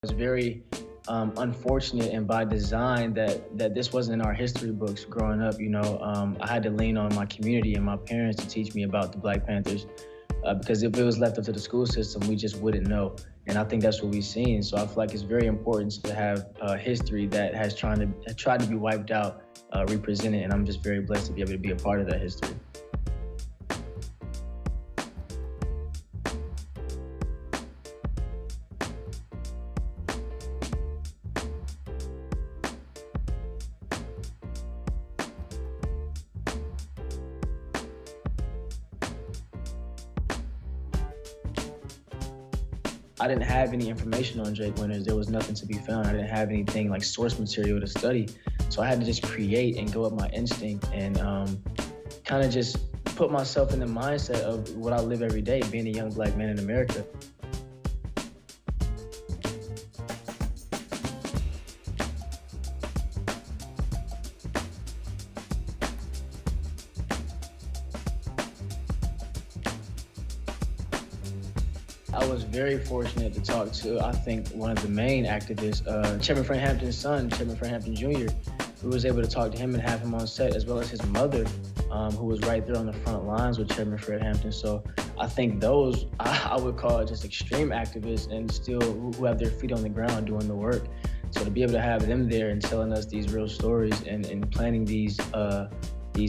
It's very unfortunate and by design that this wasn't in our history books growing up. I had to lean on my community and my parents to teach me about the Black Panthers because if it was left up to the school system, we just wouldn't know. And I think that's what we've seen. So I feel like it's very important to have history that has tried to be wiped out, represented. And I'm just very blessed to be able to be a part of that history. I didn't have any information on Drake Winters. There was nothing to be found. I didn't have anything like source material to study. So I had to just create and go with my instinct and kind of just put myself in the mindset of what I live every day, being a young Black man in America. I was very fortunate to talk to, I think, one of the main activists, Chairman Fred Hampton's son, Chairman Fred Hampton Jr. We was able to talk to him and have him on set, as well as his mother, who was right there on the front lines with Chairman Fred Hampton. So I think those, I would call just extreme activists and still who have their feet on the ground doing the work. So to be able to have them there and telling us these real stories and planting these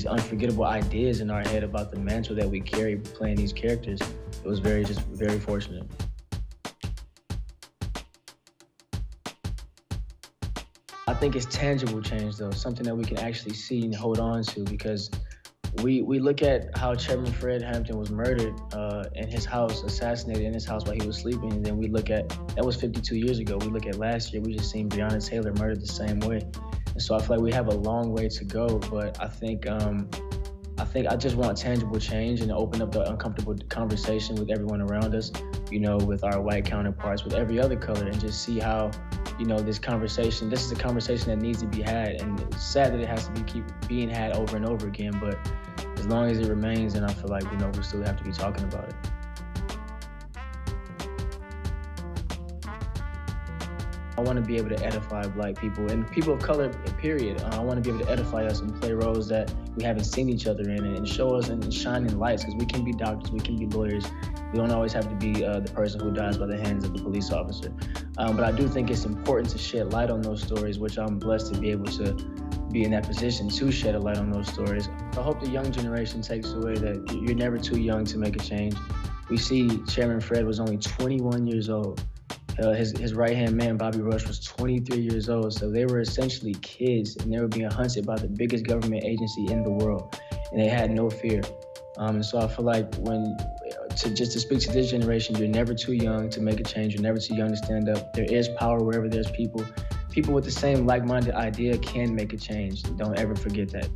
unforgettable ideas in our head about the mantle that we carry playing these characters, it was very fortunate. I think it's tangible change, though, something that we can actually see and hold on to, because we look at how Chairman Fred Hampton was murdered in his house, assassinated in his house while he was sleeping, and then we look at, that was 52 years ago. We look at last year, we just seen Breonna Taylos murdered the same way. And so I feel like we have a long way to go, but I think I just want tangible change and open up the uncomfortable conversation with everyone around us, with our white counterparts, with every other color, and just see how, this is a conversation that needs to be had. And it's sad that it has to keep being had over and over again, but as long as it remains, then I feel like, we still have to be talking about it. I want to be able to edify Black people and people of color, period. I want to be able to edify us and play roles that we haven't seen each other in and show us and shine in lights, because we can be doctors, we can be lawyers. We don't always have to be the person who dies by the hands of a police officer. But I do think it's important to shed light on those stories, which I'm blessed to be able to be in that position to shed a light on those stories. I hope the young generation takes away that you're never too young to make a change. We see Chairman Fred was only 21 years old. His right-hand man, Bobby Rush, was 23 years old. So they were essentially kids, and they were being hunted by the biggest government agency in the world, and they had no fear. And so I feel like to speak to this generation, you're never too young to make a change. You're never too young to stand up. There is power wherever there's people. People with the same like-minded idea can make a change. Don't ever forget that.